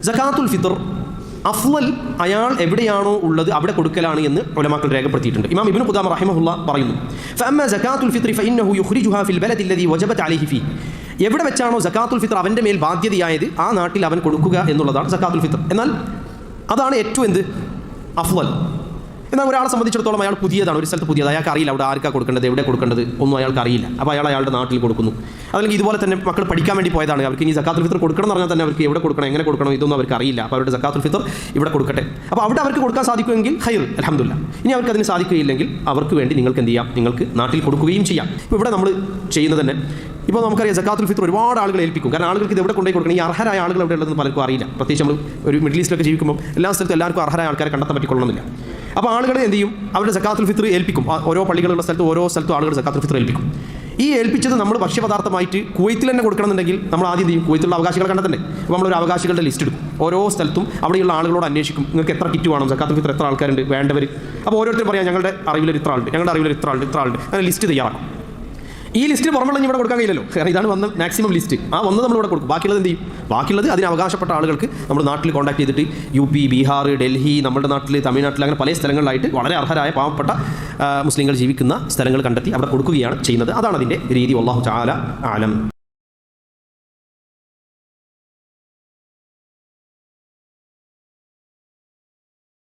സകാത്തുൽ ഫിത്ർ അഫ്ളൽ അയാൾ എവിടെയാണോ ഉള്ളത് അവിടെ കൊടുക്കലാണ് എന്ന് ഉലമാക്കൾ രേഖപ്പെടുത്തിയിട്ടുണ്ട്. ഇമാം ഇബ്നു ഖുദാമ റഹിമഹുല്ലാ പറയുന്നു, ഫഅമ്മാ സകാത്തുൽ ഫിത്ർ ഫഇന്നഹു യുഖ്രിജുഹാ ഫിൽ ബലദി അല്ലദി വജബത് അലൈഹി ഫീ. എവിടെ വെച്ചാണോ സകാത്തുൽ ഫിത്ർ അവൻ്റെ മേൽ ബാധ്യതയായത് ആ നാട്ടിൽ അവൻ കൊടുക്കുക എന്നുള്ളതാണ് സകാത്തുൽ ഫിത്ർ. എന്നാൽ അതാണ് ഏറ്റവും അഫ്ളൽ. എന്നാൽ ഒരാളെ സംബന്ധിച്ചിടത്തോളം അയാൾ പുതിയതാണ്, ഒരു സ്ഥലത്ത് പുതിയത്, അയാൾക്ക് അറിയില്ല അവിടെ ആർക്കാണ് കൊടുക്കേണ്ടത്, എവിടെ കൊടുക്കേണ്ടത് ഒന്നും അയാൾക്ക് അറിയില്ല. അപ്പോൾ അയാൾ അയാളുടെ നാട്ടിൽ കൊടുക്കുന്നു. അല്ലെങ്കിൽ ഇതുപോലെ തന്നെ മക്കൾ പഠിക്കാൻ വേണ്ടി പോയതാണ്, അവർക്ക് ഇനി സകാത്തുൽ ഫിത്ർ കൊടുക്കണം എന്ന് പറഞ്ഞാൽ തന്നെ അവർക്ക് എവിടെ കൊടുക്കണം, എങ്ങനെ കൊടുക്കണം, ഇതൊന്നും അവർക്ക് അറിയില്ല. അപ്പോൾ അവരുടെ സകാത്തുൽ ഫിത്ർ ഇവിടെ കൊടുക്കട്ടെ. അപ്പോൾ അവിടെ അവർക്ക് കൊടുക്കാൻ സാധിക്കുമെങ്കിൽ ഖൈർ, അൽഹംദുലില്ലാ. ഇനി അവർക്ക് അതിന് സാധിക്കുകയില്ലെങ്കിൽ അവർക്ക് വേണ്ടി നിങ്ങൾക്ക് എന്ത് ചെയ്യാം, നിങ്ങൾക്ക് നാട്ടിൽ കൊടുക്കുകയും ചെയ്യാം. ഇപ്പോൾ ഇവിടെ നമ്മൾ ചെയ്യുന്നത് തന്നെ, ഇപ്പോൾ നമുക്കറിയാം സകാത്തുൽ ഫിത്ർ ഒരുപാട് ആളുകൾ ഏൽപ്പിക്കും. കാരണം ആളുകൾക്ക് ഇത് എവിടെ കൊണ്ടുപോയി കൊടുക്കണം, ഈ അർഹരായ ആളുകൾ എവിടെ ഉള്ളതെന്ന് പലർക്കും അറിയില്ല. പ്രത്യേകിച്ച് നമ്മൾ ഒരു മിഡിൽ ഈസ്റ്റിലൊക്കെ ജീവിക്കുമ്പോൾ എല്ലാ സ്ഥലത്തും എല്ലാവർക്കും അർഹരായ ആൾക്കാരെ കണ്ടെത്താൻ പറ്റിക്കൊള്ളണമെന്നില്ല. അപ്പോൾ ആളുകൾ എന്ത് ചെയ്യും, അവരുടെ സകാത്തുൽ ഫിത്ർ ഏൽപ്പിക്കും. ഓരോ പള്ളികളുള്ള സ്ഥലത്ത് ഓരോ സ്ഥലത്തും ആളുകൾ സകാത്തുൽ ഫിത്ർ ഏൽപ്പിക്കും. ഈ ഏൽപ്പിച്ചത് നമ്മൾ ഭക്ഷ്യപദാർത്ഥമായിട്ട് കുവൈത്തിൽ തന്നെ കൊടുക്കണമെന്നുണ്ടെങ്കിൽ നമ്മൾ ആദ്യം ചെയ്യും, കുവൈത്തുള്ള അവകാശികളെ കണ്ടെത്തണ്ടേ. അപ്പോൾ നമ്മളൊരു അവകാശികളുടെ ലിസ്റ്റ് എടുക്കും. ഓരോ സ്ഥലത്തും അവിടെയുള്ള ആളുകളോട് അന്വേഷിക്കും, നിങ്ങൾക്ക് എത്ര കിറ്റ് വേണം, സകാത്തുൽ ഫിത്ർ എത്ര ആൾക്കാരുണ്ട് വേണ്ടവർ. അപ്പോൾ ഓരോരുത്തരും പറയാം, ഞങ്ങളുടെ അറിവിലൊരു ഇത്ര ആളുണ്ട്, ഞങ്ങളുടെ അറിവിലൊരു ഇത്ര ആളുണ്ട്, അങ്ങനെ ലിസ്റ്റ് തയ്യാറാക്കും. ഈ ലിസ്റ്റിന് പുറമുള്ള ഇവിടെ കൊടുക്കാൻ കഴിയില്ലല്ലോ, കാരണം ഇതാണ് വന്ന മാക്സിമം ലിസ്റ്റ്. ആ വന്ന് നമ്മളിവിടെ കൊടുക്കും. ബാക്കിയുള്ളത് എന്ത് ചെയ്യും, ബാക്കിയുള്ളത് അതിന് അവകാശപ്പെട്ട ആളുകൾക്ക് നമ്മൾ നാട്ടിൽ കോൺടാക്ട് ചെയ്തിട്ട് UP, ബീഹാർ, ഡൽഹി, നമ്മുടെ നാട്ടിൽ, തമിഴ്നാട്ടിൽ, അങ്ങനെ പല സ്ഥലങ്ങളിലായിട്ട് വളരെ അർഹരായ പാവപ്പെട്ട മുസ്ലിങ്ങൾ ജീവിക്കുന്ന സ്ഥലങ്ങൾ കണ്ടെത്തി അവിടെ കൊടുക്കുകയാണ് ചെയ്യുന്നത്. അതാണ് അതിൻ്റെ രീതി. വല്ലാഹു തആല അഅലം.